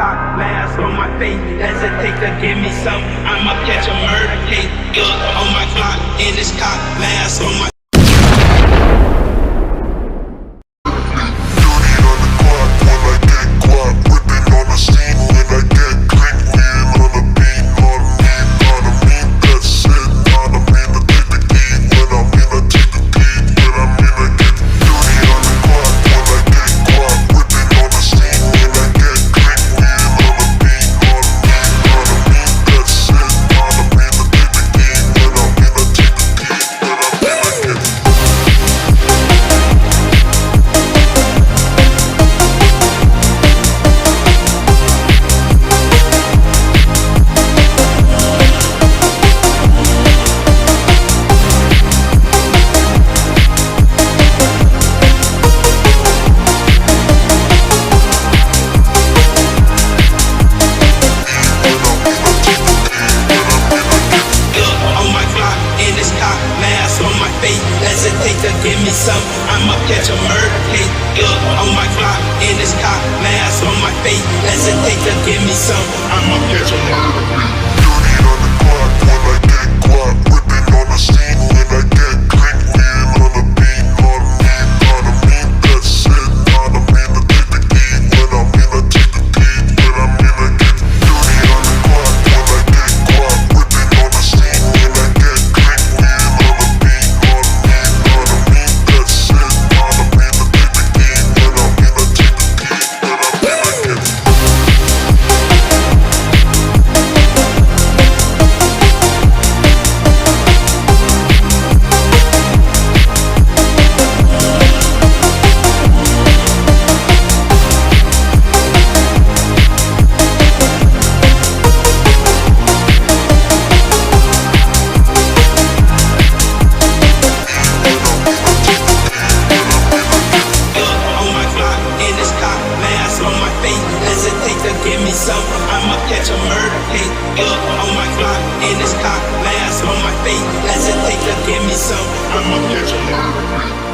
cock mask on my face. Hesitate to give me some, I'ma catch a murder case. On my clock, in this cock mask on my hesitate to give me some, I'ma catch a murder case. On my clock, in this cock mask on my face. Hesitate to give me some, I'ma catch a murder case. Dirty on the clock when I get guap, whipping on the scene when I get clean. Wheel on the beat, on me, that's it. Not a mean to take the key, when I mean to take the key, when I mean to get dirty on the clock when I get guap, whipping on the scene when I get clean. Wheel on the beat, on me, that's it. Not a mean to take the key, when I mean to take the key, when I mean to get hesitate to give me some, I'ma catch a murder case. On my clock, in this cock mask on my face. Hesitate to give me some, I'ma catch a murder case.